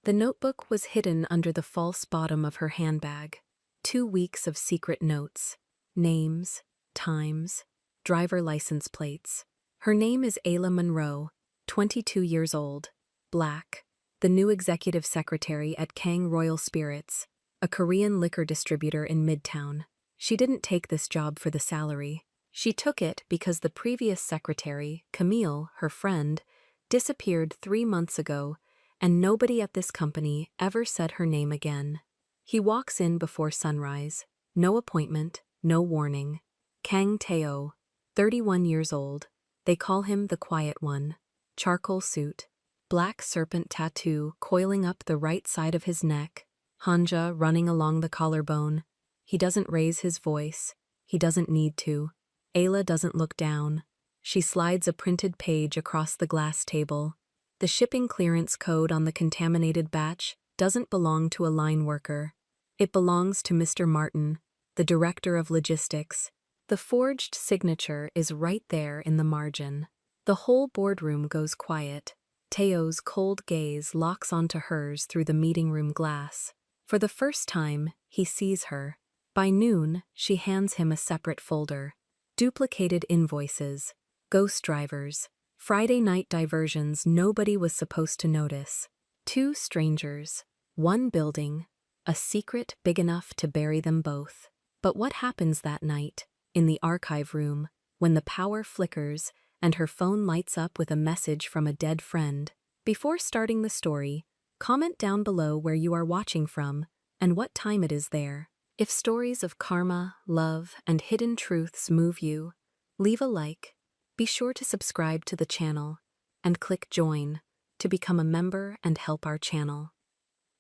The notebook was hidden under the false bottom of her handbag. 2 weeks of secret notes. Names, times, driver license plates. Her name is Ayla Monroe, 22 years old, black, the new executive secretary at Kang Royal Spirits, a Korean liquor distributor in Midtown. She didn't take this job for the salary. She took it because the previous secretary, Camille, her friend, disappeared 3 months ago, and nobody at this company ever said her name again. He walks in before sunrise. No appointment, no warning. Kang Tae-oh, 31 years old. They call him the Quiet One. Charcoal suit. Black serpent tattoo coiling up the right side of his neck. Hanja running along the collarbone. He doesn't raise his voice. He doesn't need to. Ayla doesn't look down. She slides a printed page across the glass table. The shipping clearance code on the contaminated batch doesn't belong to a line worker. It belongs to Mr. Martin, the director of logistics. The forged signature is right there in the margin. The whole boardroom goes quiet. Taeo's cold gaze locks onto hers through the meeting room glass. For the first time, he sees her. By noon, she hands him a separate folder. Duplicated invoices, ghost drivers, Friday night diversions nobody was supposed to notice. 2 strangers, 1 building, a secret big enough to bury them both. But what happens that night, in the archive room, when the power flickers and her phone lights up with a message from a dead friend? Before starting the story, comment down below where you are watching from and what time it is there. If stories of karma, love, and hidden truths move you, leave a like, be sure to subscribe to the channel, and click join to become a member and help our channel.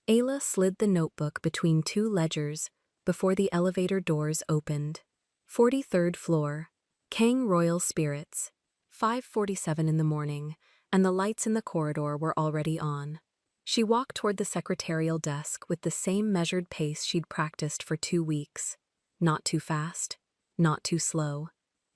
Ayla slid the notebook between 2 ledgers before the elevator doors opened. 43rd floor, Kang Royal Spirits. 5:47 in the morning, and the lights in the corridor were already on. She walked toward the secretarial desk with the same measured pace she'd practiced for 2 weeks. Not too fast, not too slow.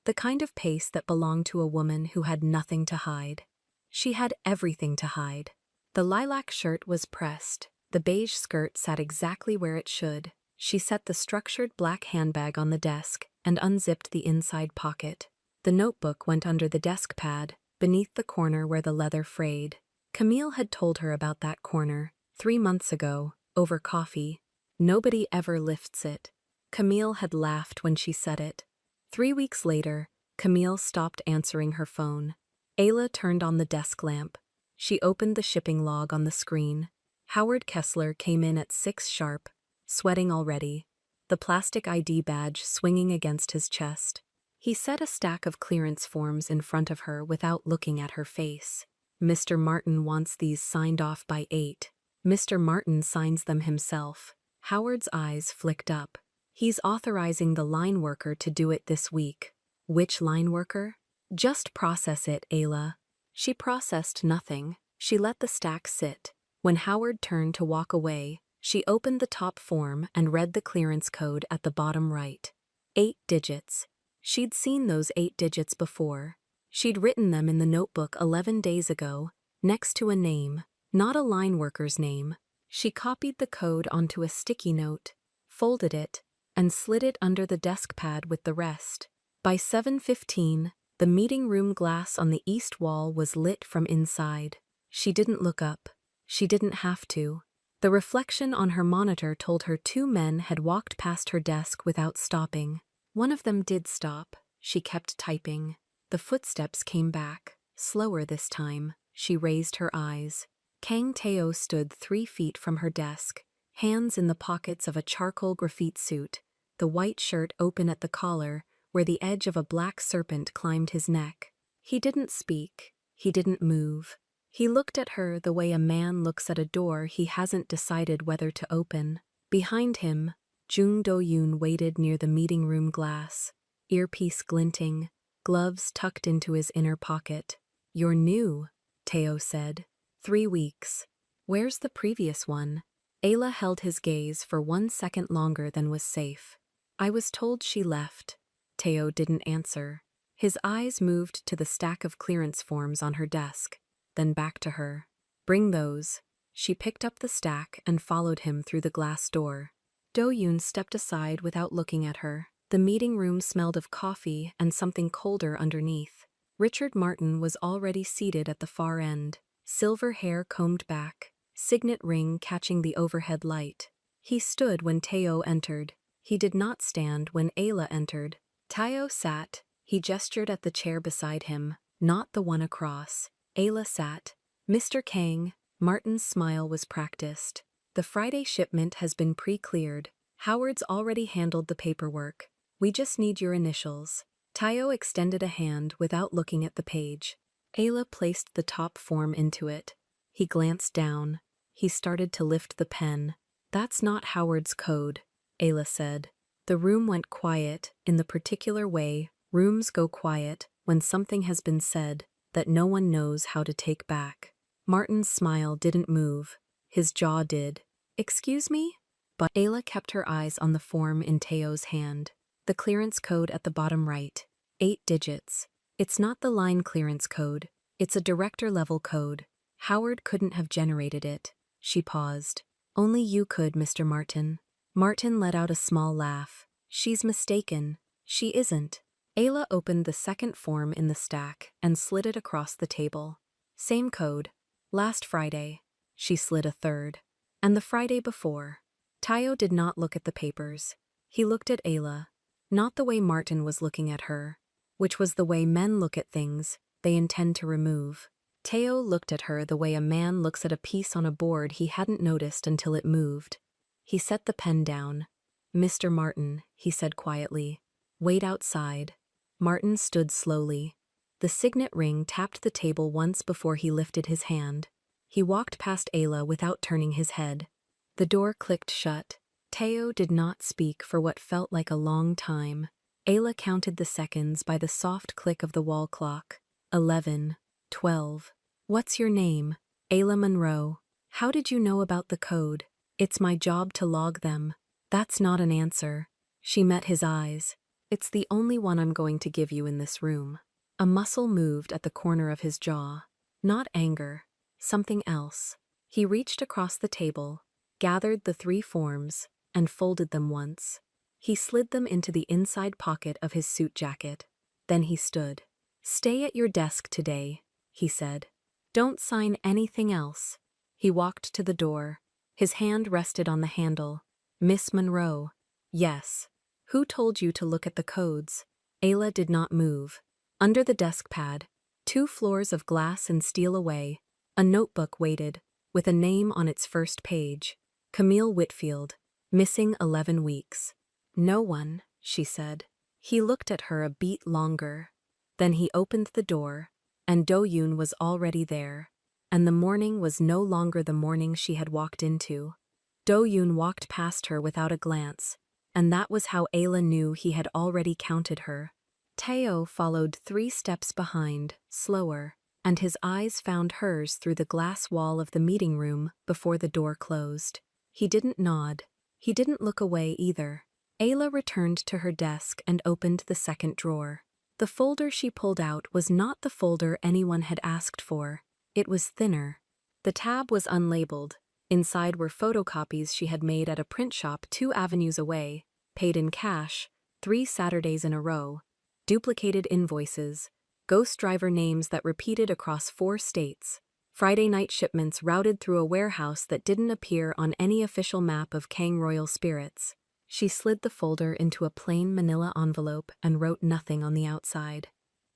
The kind of pace that belonged to a woman who had nothing to hide. She had everything to hide. The lilac shirt was pressed. The beige skirt sat exactly where it should. She set the structured black handbag on the desk and unzipped the inside pocket. The notebook went under the desk pad, beneath the corner where the leather frayed. Camille had told her about that corner 3 months ago, over coffee. Nobody ever lifts it. Camille had laughed when she said it. 3 weeks later, Camille stopped answering her phone. Ayla turned on the desk lamp. She opened the shipping log on the screen. Howard Kessler came in at 6 sharp, sweating already, the plastic ID badge swinging against his chest. He set a stack of clearance forms in front of her without looking at her face. Mr. Martin wants these signed off by 8. Mr. Martin signs them himself. Howard's eyes flicked up. He's authorizing the line worker to do it this week. Which line worker? Just process it, Ayla. She processed nothing. She let the stack sit. When Howard turned to walk away, she opened the top form and read the clearance code at the bottom right. 8 digits. She'd seen those 8 digits before. She'd written them in the notebook 11 days ago, next to a name, not a line worker's name. She copied the code onto a sticky note, folded it, and slid it under the desk pad with the rest. By 7:15, the meeting room glass on the east wall was lit from inside. She didn't look up. She didn't have to. The reflection on her monitor told her 2 men had walked past her desk without stopping. One of them did stop. She kept typing. The footsteps came back, slower this time. She raised her eyes. Kang Tae-oh stood 3 feet from her desk, hands in the pockets of a charcoal graffiti suit, the white shirt open at the collar, where the edge of a black serpent climbed his neck. He didn't speak. He didn't move. He looked at her the way a man looks at a door he hasn't decided whether to open. Behind him, Jung Do-yoon waited near the meeting room glass, earpiece glinting, gloves tucked into his inner pocket. "You're new," Tae-oh said. 3 weeks. Where's the previous one? Ayla held his gaze for 1 second longer than was safe. I was told she left. Tae-oh didn't answer. His eyes moved to the stack of clearance forms on her desk, then back to her. Bring those. She picked up the stack and followed him through the glass door. Do-yoon stepped aside without looking at her. The meeting room smelled of coffee and something colder underneath. Richard Martin was already seated at the far end, silver hair combed back, signet ring catching the overhead light. He stood when Teo entered. He did not stand when Ayla entered. Teo sat. He gestured at the chair beside him, not the one across. Ayla sat. Mr. Kang, Martin's smile was practiced. The Friday shipment has been pre-cleared. Howard's already handled the paperwork. We just need your initials. Teo extended a hand without looking at the page. Ayla placed the top form into it. He glanced down. He started to lift the pen. That's not Howard's code, Ayla said. The room went quiet in the particular way rooms go quiet when something has been said that no one knows how to take back. Martin's smile didn't move. His jaw did. Excuse me? But Ayla kept her eyes on the form in Teo's hand. The clearance code at the bottom right. 8 digits. It's not the line clearance code. It's a director-level code. Howard couldn't have generated it. She paused. Only you could, Mr. Martin. Martin let out a small laugh. She's mistaken. She isn't. Ayla opened the second form in the stack and slid it across the table. Same code. Last Friday. She slid a third. And the Friday before. Teo did not look at the papers. He looked at Ayla. Not the way Martin was looking at her, which was the way men look at things they intend to remove. Teo looked at her the way a man looks at a piece on a board he hadn't noticed until it moved. He set the pen down. Mr. Martin, he said quietly. Wait outside. Martin stood slowly. The signet ring tapped the table once before he lifted his hand. He walked past Ayla without turning his head. The door clicked shut. Teo did not speak for what felt like a long time. Ayla counted the seconds by the soft click of the wall clock. 11, 12. What's your name? Ayla Monroe. How did you know about the code? It's my job to log them. That's not an answer. She met his eyes. It's the only one I'm going to give you in this room. A muscle moved at the corner of his jaw. Not anger. Something else. He reached across the table, gathered the 3 forms, and folded them once. He slid them into the inside pocket of his suit jacket. Then he stood. Stay at your desk today, he said. Don't sign anything else. He walked to the door. His hand rested on the handle. Miss Monroe. Yes. Who told you to look at the codes? Ayla did not move. Under the desk pad, 2 floors of glass and steel away, a notebook waited, with a name on its first page. Camille Whitfield. Missing 11 weeks. No one, she said. He looked at her a beat longer. Then he opened the door, and Do-yoon was already there, and the morning was no longer the morning she had walked into. Do-yoon walked past her without a glance, and that was how Ayla knew he had already counted her. Teo followed 3 steps behind, slower, and his eyes found hers through the glass wall of the meeting room before the door closed. He didn't nod. He didn't look away either. Ayla returned to her desk and opened the second drawer. The folder she pulled out was not the folder anyone had asked for. It was thinner. The tab was unlabeled. Inside were photocopies she had made at a print shop 2 avenues away, paid in cash, 3 Saturdays in a row, duplicated invoices, ghost driver names that repeated across 4 states, Friday night shipments routed through a warehouse that didn't appear on any official map of Kang Royal Spirits. She slid the folder into a plain manila envelope and wrote nothing on the outside.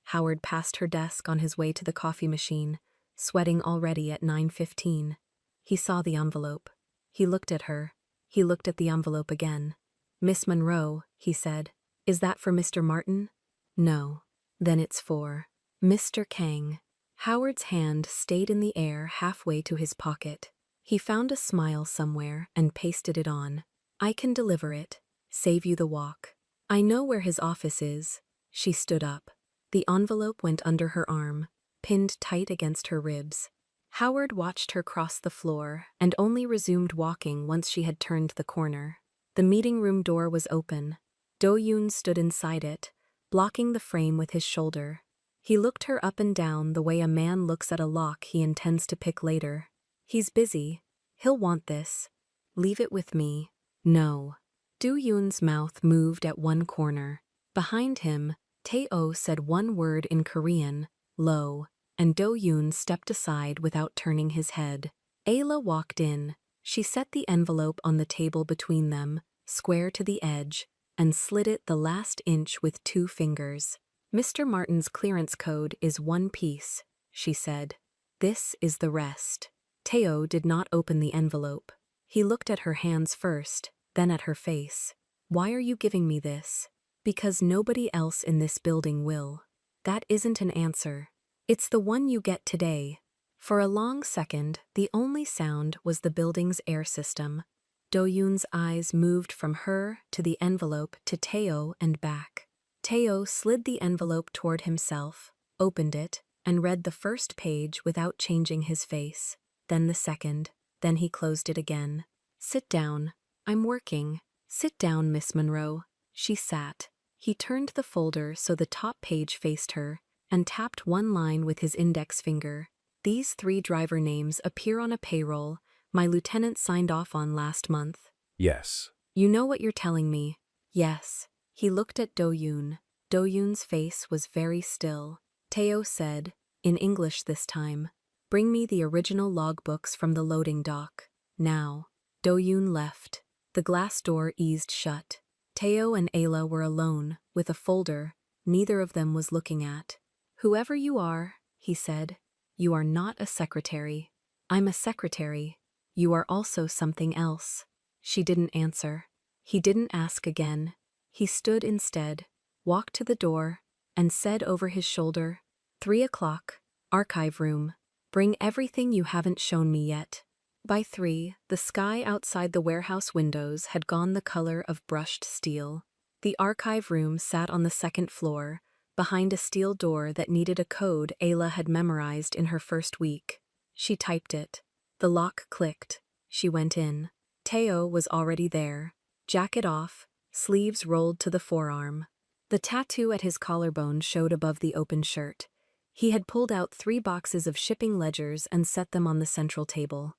Howard passed her desk on his way to the coffee machine, sweating already at 9:15. He saw the envelope. He looked at her. He looked at the envelope again. Miss Monroe, he said. Is that for Mr. Martin? No. Then it's for Mr. Kang. Howard's hand stayed in the air halfway to his pocket. He found a smile somewhere and pasted it on. I can deliver it. Save you the walk. I know where his office is. She stood up. The envelope went under her arm, pinned tight against her ribs. Howard watched her cross the floor and only resumed walking once she had turned the corner. The meeting room door was open. Do-yoon stood inside it, blocking the frame with his shoulder. He looked her up and down the way a man looks at a lock he intends to pick later. He's busy, He'll want this. Leave it with me. No. Do-yoon's mouth moved at one corner. Behind him, Tae-oh said one word in Korean, low, and Do-yoon stepped aside without turning his head. Ayla walked in. She set the envelope on the table between them, square to the edge, and slid it the last inch with 2 fingers. Mr. Martin's clearance code is 1 piece, she said. This is the rest. Tae-oh did not open the envelope. He looked at her hands first, then at her face. Why are you giving me this? Because nobody else in this building will. That isn't an answer. It's the one you get today. For a long second, the only sound was the building's air system. Do-yoon's eyes moved from her to the envelope to Tae-oh and back. Tae-oh slid the envelope toward himself, opened it, and read the first page without changing his face. Then the second. Then he closed it again. Sit down. I'm working. Sit down, Miss Monroe. She sat. He turned the folder so the top page faced her, and tapped one line with his index finger. These 3 driver names appear on a payroll my lieutenant signed off on last month. Yes. You know what you're telling me? Yes. He looked at Do-yoon. Do-yoon's face was very still. Tae-oh said, in English this time, bring me the original logbooks from the loading dock. Now. Do-yoon left. The glass door eased shut. Tae-oh and Ayla were alone, with a folder neither of them was looking at. Whoever you are, he said, you are not a secretary. I'm a secretary. You are also something else. She didn't answer. He didn't ask again. He stood instead, walked to the door, and said over his shoulder, 3 o'clock, archive room. Bring everything you haven't shown me yet. By 3, the sky outside the warehouse windows had gone the color of brushed steel. The archive room sat on the 2nd floor, behind a steel door that needed a code Ayla had memorized in her first week. She typed it. The lock clicked. She went in. Tae-oh was already there. Jacket off, sleeves rolled to the forearm. The tattoo at his collarbone showed above the open shirt. He had pulled out 3 boxes of shipping ledgers and set them on the central table.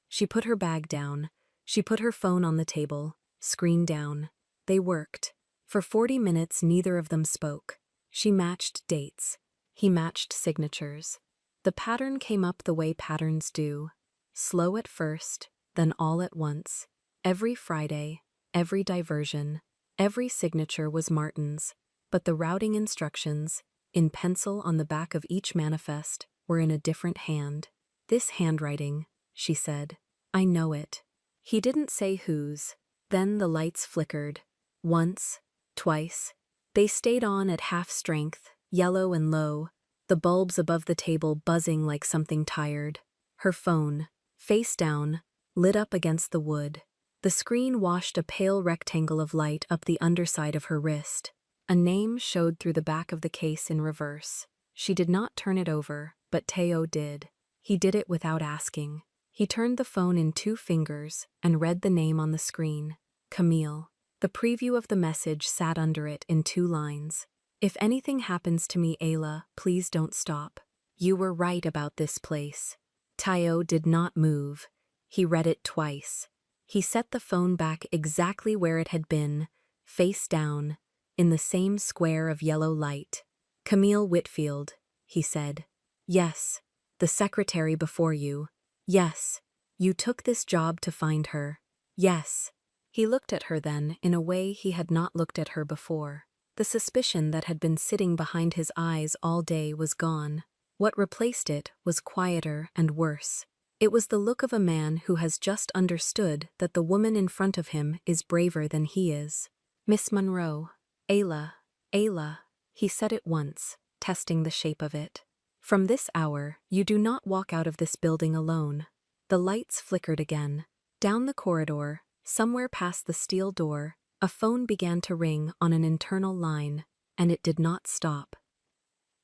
She put her bag down. She put her phone on the table, screen down. They worked. For 40 minutes neither of them spoke. She matched dates. He matched signatures. The pattern came up the way patterns do. Slow at first, then all at once. Every Friday, every diversion, every signature was Martin's, but the routing instructions, in pencil on the back of each manifest, were in a different hand. This handwriting, she said. I know it. He didn't say whose. Then the lights flickered. Once, twice. They stayed on at half strength, yellow and low, the bulbs above the table buzzing like something tired. Her phone, face down, lit up against the wood. The screen washed a pale rectangle of light up the underside of her wrist. A name showed through the back of the case in reverse. She did not turn it over, but Tae-oh did. He did it without asking. He turned the phone in 2 fingers and read the name on the screen. Camille. The preview of the message sat under it in 2 lines. If anything happens to me, Ayla, please don't stop. You were right about this place. Tae-oh did not move. He read it twice. He set the phone back exactly where it had been, face down, in the same square of yellow light. Camille Whitfield, he said. Yes, the secretary before you. Yes, you took this job to find her. Yes. He looked at her then in a way he had not looked at her before. The suspicion that had been sitting behind his eyes all day was gone. What replaced it was quieter and worse. It was the look of a man who has just understood that the woman in front of him is braver than he is. Miss Monroe. Ayla. Ayla. He said it once, testing the shape of it. From this hour, you do not walk out of this building alone. The lights flickered again. Down the corridor, somewhere past the steel door, a phone began to ring on an internal line, and it did not stop.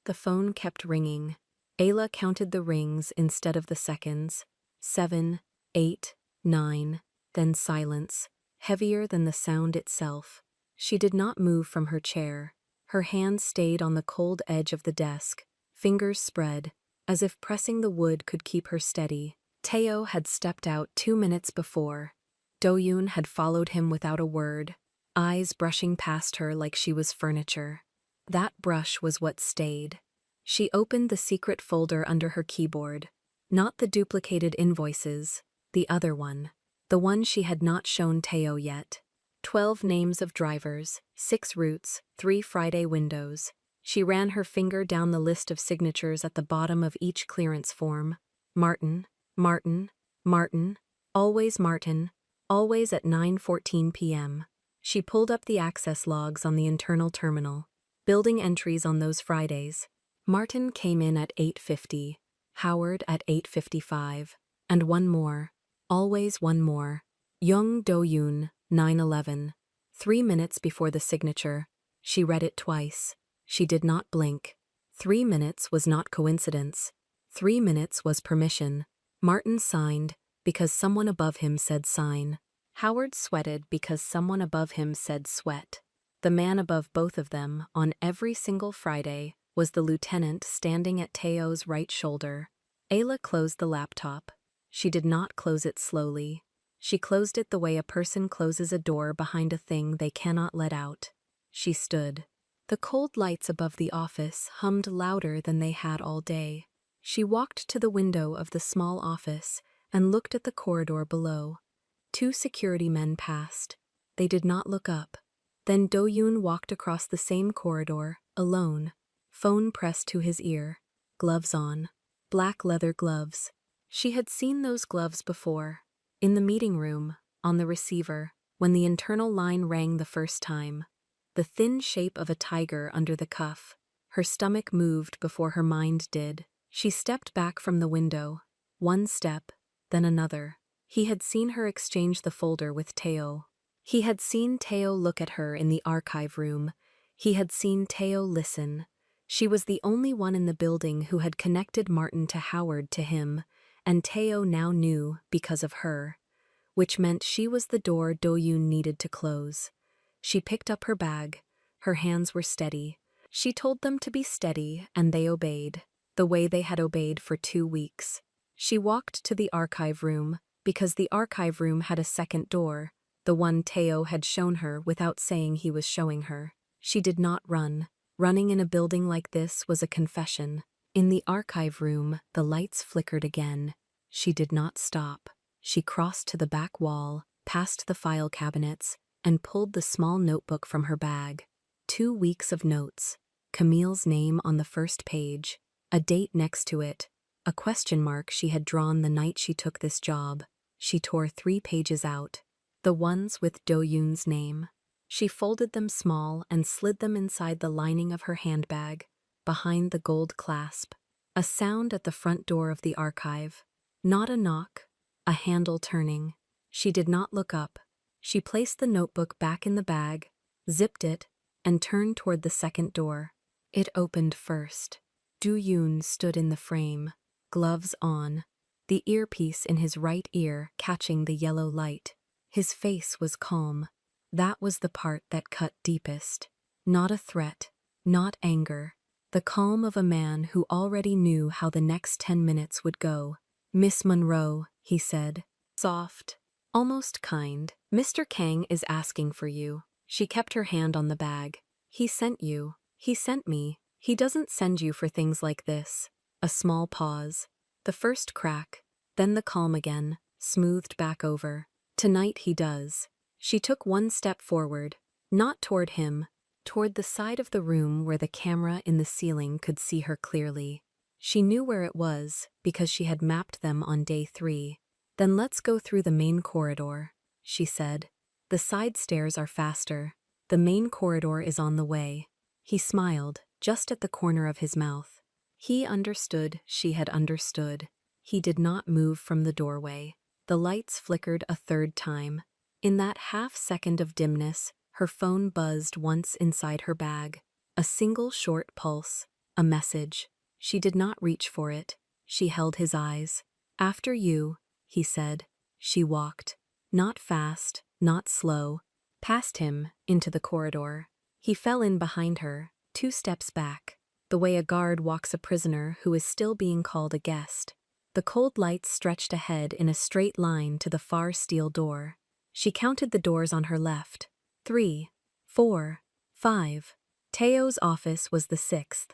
The phone kept ringing. Ayla counted the rings instead of the seconds. 7, 8, 9, then silence, heavier than the sound itself. She did not move from her chair. Her hands stayed on the cold edge of the desk, fingers spread, as if pressing the wood could keep her steady. Teo had stepped out 2 minutes before. Do-yoon had followed him without a word, eyes brushing past her like she was furniture. That brush was what stayed. She opened the secret folder under her keyboard. Not the duplicated invoices, the other one. The one she had not shown Teo yet. 12 names of drivers, 6 routes, 3 Friday windows. She ran her finger down the list of signatures at the bottom of each clearance form. Martin, Martin, Martin, always Martin, always at 9:14 p.m. She pulled up the access logs on the internal terminal. Building entries on those Fridays. Martin came in at 8:50, Howard at 8:55, and one more, always one more. Young Do-yoon, 9:11. 3 minutes before the signature. She read it twice. She did not blink. 3 minutes was not coincidence. 3 minutes was permission. Martin signed because someone above him said sign. Howard sweated because someone above him said sweat. The man above both of them, on every single Friday, was the lieutenant standing at Teo's right shoulder. Ayla closed the laptop. She did not close it slowly. She closed it the way a person closes a door behind a thing they cannot let out. She stood. The cold lights above the office hummed louder than they had all day. She walked to the window of the small office and looked at the corridor below. 2 security men passed. They did not look up. Then Do-yoon walked across the same corridor, alone, phone pressed to his ear, gloves on, black leather gloves. She had seen those gloves before, in the meeting room, on the receiver, when the internal line rang the first time. The thin shape of a tiger under the cuff. Her stomach moved before her mind did. She stepped back from the window. 1 step, then another. He had seen her exchange the folder with Teo. He had seen Teo look at her in the archive room. He had seen Teo listen. She was the only one in the building who had connected Martin to Howard to him, and Teo now knew because of her, which meant she was the door Do-yoon needed to close. She picked up her bag. Her hands were steady. She told them to be steady, and they obeyed, the way they had obeyed for 2 weeks. She walked to the archive room, because the archive room had a second door, the one Teo had shown her without saying he was showing her. She did not run. Running in a building like this was a confession. In the archive room, the lights flickered again. She did not stop. She crossed to the back wall, past the file cabinets, and pulled the small notebook from her bag. 2 weeks of notes. Camille's name on the first page. A date next to it. A question mark she had drawn the night she took this job. She tore 3 pages out. The ones with Do-yoon's name. She folded them small and slid them inside the lining of her handbag, behind the gold clasp. A sound at the front door of the archive. Not a knock, a handle turning. She did not look up. She placed the notebook back in the bag, zipped it, and turned toward the second door. It opened first. Do-yoon stood in the frame, gloves on, the earpiece in his right ear catching the yellow light. His face was calm. That was the part that cut deepest. Not a threat, not anger. The calm of a man who already knew how the next 10 minutes would go. "Miss Monroe," he said. Soft, almost kind. "Mr. Kang is asking for you." She kept her hand on the bag. "He sent you. He sent me. He doesn't send you for things like this." A small pause. The first crack, then the calm again, smoothed back over. "Tonight he does." She took 1 step forward, not toward him, toward the side of the room where the camera in the ceiling could see her clearly. She knew where it was because she had mapped them on day 3. "Then let's go through the main corridor," she said. "The side stairs are faster. The main corridor is on the way." He smiled, just at the corner of his mouth. He understood she had understood. He did not move from the doorway. The lights flickered a 3rd time. In that half-second of dimness, her phone buzzed once inside her bag. A single short pulse, a message. She did not reach for it. She held his eyes. "After you," he said. She walked. Not fast, not slow. Past him, into the corridor. He fell in behind her, 2 steps back, the way a guard walks a prisoner who is still being called a guest. The cold lights stretched ahead in a straight line to the far steel door. She counted the doors on her left. 3, 4, 5. Taeo's office was the 6th.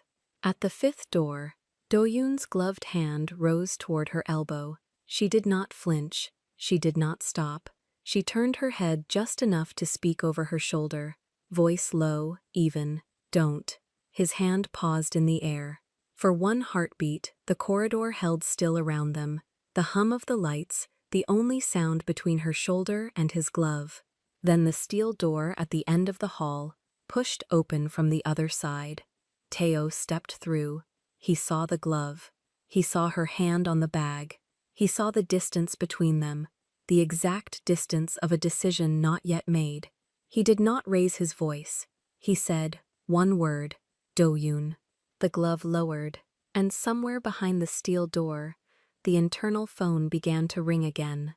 At the 5th door, Do-yoon's gloved hand rose toward her elbow. She did not flinch. She did not stop. She turned her head just enough to speak over her shoulder. Voice low, even. Don't. His hand paused in the air. For one heartbeat, the corridor held still around them. The hum of the lights, the only sound between her shoulder and his glove. Then the steel door at the end of the hall pushed open from the other side. Taeo stepped through. He saw the glove. He saw her hand on the bag. He saw the distance between them, the exact distance of a decision not yet made. He did not raise his voice. He said, one word, Do-yoon. The glove lowered, and somewhere behind the steel door, the internal phone began to ring again.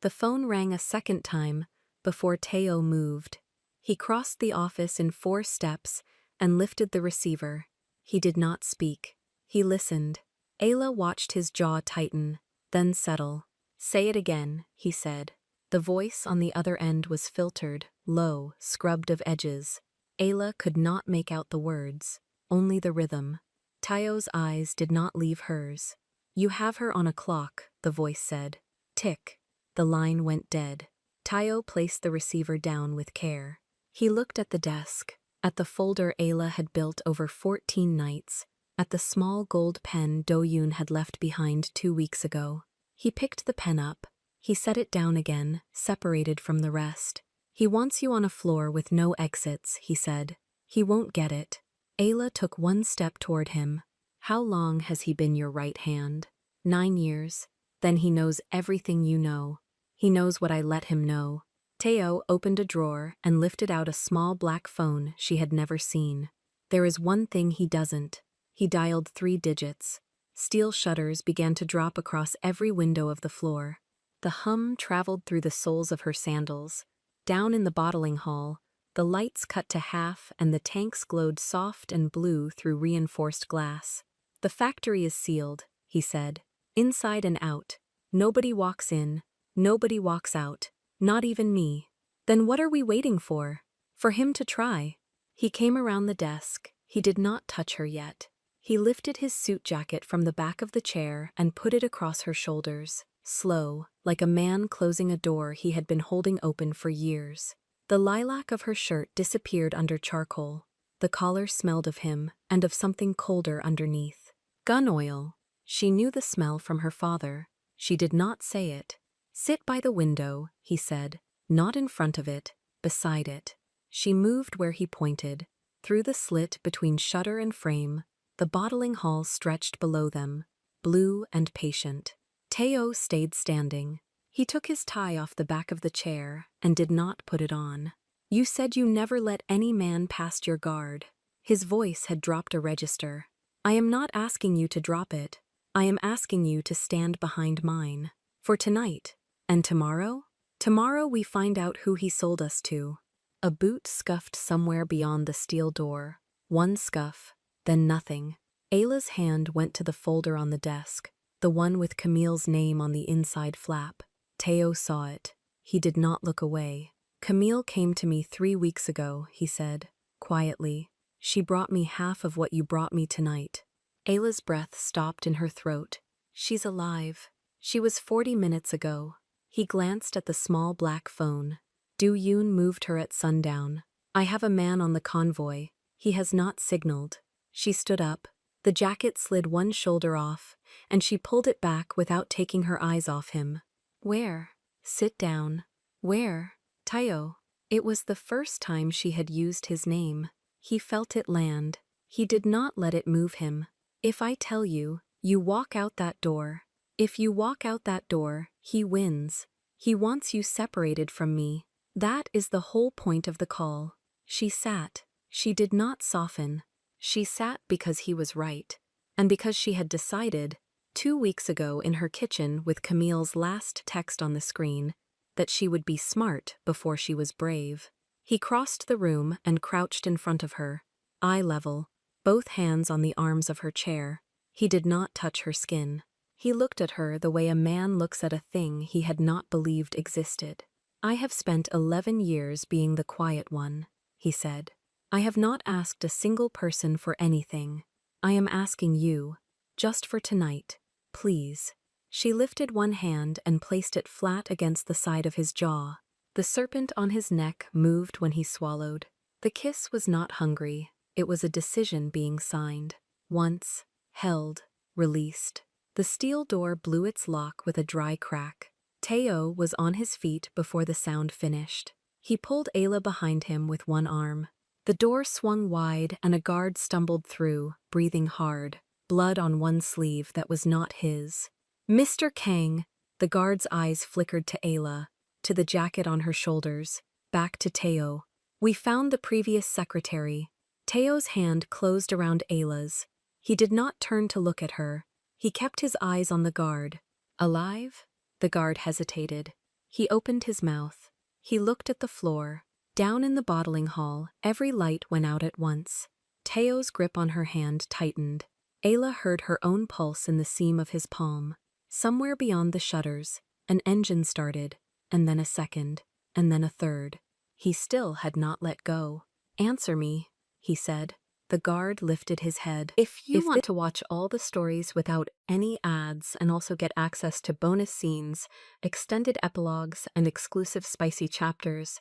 The phone rang a second time before Taeo moved. He crossed the office in 4 steps and lifted the receiver. He did not speak. He listened. Ayla watched his jaw tighten, then settle. Say it again, he said. The voice on the other end was filtered, low, scrubbed of edges. Ayla could not make out the words, only the rhythm. Taeo's eyes did not leave hers. You have her on a clock, the voice said. Tick. The line went dead. Taeo placed the receiver down with care. He looked at the desk, at the folder Ayla had built over 14 nights, at the small gold pen Do-yoon had left behind 2 weeks ago. He picked the pen up. He set it down again, separated from the rest. He wants you on a floor with no exits, he said. He won't get it. Ayla took 1 step toward him. How long has he been your right hand? 9 years. Then he knows everything you know. He knows what I let him know. Taeo opened a drawer and lifted out a small black phone she had never seen. There is one thing he doesn't. He dialed 3 digits. Steel shutters began to drop across every window of the floor. The hum traveled through the soles of her sandals. Down in the bottling hall, the lights cut to half and the tanks glowed soft and blue through reinforced glass. The factory is sealed, he said. Inside and out. Nobody walks in. Nobody walks out. Not even me. Then what are we waiting for? For him to try. He came around the desk. He did not touch her yet. He lifted his suit jacket from the back of the chair and put it across her shoulders, slow, like a man closing a door he had been holding open for years. The lilac of her shirt disappeared under charcoal. The collar smelled of him and of something colder underneath. Gun oil. She knew the smell from her father. She did not say it. Sit by the window, he said, not in front of it, beside it. She moved where he pointed. Through the slit between shutter and frame, the bottling hall stretched below them, blue and patient. Taeo stayed standing. He took his tie off the back of the chair and did not put it on. You said you never let any man past your guard. His voice had dropped a register. I am not asking you to drop it. I am asking you to stand behind mine. For tonight. And tomorrow? Tomorrow we find out who he sold us to. A boot scuffed somewhere beyond the steel door. 1 scuff. Then nothing. Ayla's hand went to the folder on the desk, the one with Camille's name on the inside flap. Taeo saw it. He did not look away. Camille came to me 3 weeks ago, he said, quietly. She brought me half of what you brought me tonight. Ayla's breath stopped in her throat. She's alive. She was 40 minutes ago. He glanced at the small black phone. Do-yoon moved her at sundown. I have a man on the convoy. He has not signaled. She stood up. The jacket slid 1 shoulder off, and she pulled it back without taking her eyes off him. Where? Sit down. Where? Taeo. It was the first time she had used his name. He felt it land. He did not let it move him. If I tell you, you walk out that door. If you walk out that door, he wins. He wants you separated from me. That is the whole point of the call. She sat. She did not soften. She sat because he was right, and because she had decided, 2 weeks ago in her kitchen with Camille's last text on the screen, that she would be smart before she was brave. He crossed the room and crouched in front of her, eye level, both hands on the arms of her chair. He did not touch her skin. He looked at her the way a man looks at a thing he had not believed existed. "I have spent 11 years being the quiet one," he said. "I have not asked a single person for anything. I am asking you, just for tonight, please." She lifted one hand and placed it flat against the side of his jaw. The serpent on his neck moved when he swallowed. The kiss was not hungry, it was a decision being signed. Once, held, released. The steel door blew its lock with a dry crack. Teo was on his feet before the sound finished. He pulled Ayla behind him with one arm. The door swung wide and a guard stumbled through, breathing hard, blood on one sleeve that was not his. "Mr. Kang!" The guard's eyes flickered to Ayla, to the jacket on her shoulders, back to Teo. "We found the previous secretary." Teo's hand closed around Ayla's. He did not turn to look at her. He kept his eyes on the guard. "Alive?" The guard hesitated. He opened his mouth. He looked at the floor. Down in the bottling hall, every light went out at once. Teo's grip on her hand tightened. Ayla heard her own pulse in the seam of his palm. Somewhere beyond the shutters, an engine started, and then a second, and then a third. He still had not let go. "Answer me," he said. The guard lifted his head. If you want to watch all the stories without any ads and also get access to bonus scenes, extended epilogues, and exclusive spicy chapters,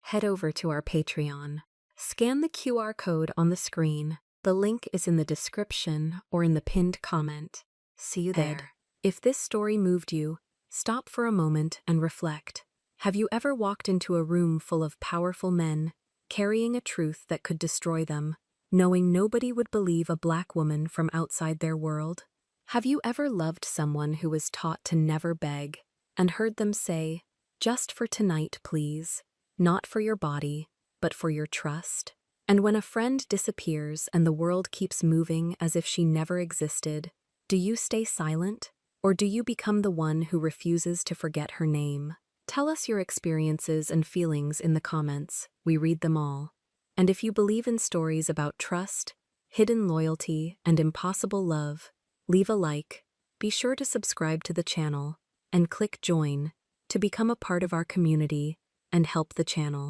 head over to our Patreon. Scan the QR code on the screen. The link is in the description or in the pinned comment. See you there. If this story moved you, stop for a moment and reflect. Have you ever walked into a room full of powerful men, carrying a truth that could destroy them, knowing nobody would believe a black woman from outside their world? Have you ever loved someone who was taught to never beg, and heard them say, "Just for tonight, please, not for your body, but for your trust"? And when a friend disappears and the world keeps moving as if she never existed, do you stay silent? Or do you become the one who refuses to forget her name? Tell us your experiences and feelings in the comments. We read them all. And if you believe in stories about trust, hidden loyalty, and impossible love, leave a like, be sure to subscribe to the channel, and click join to become a part of our community and help the channel.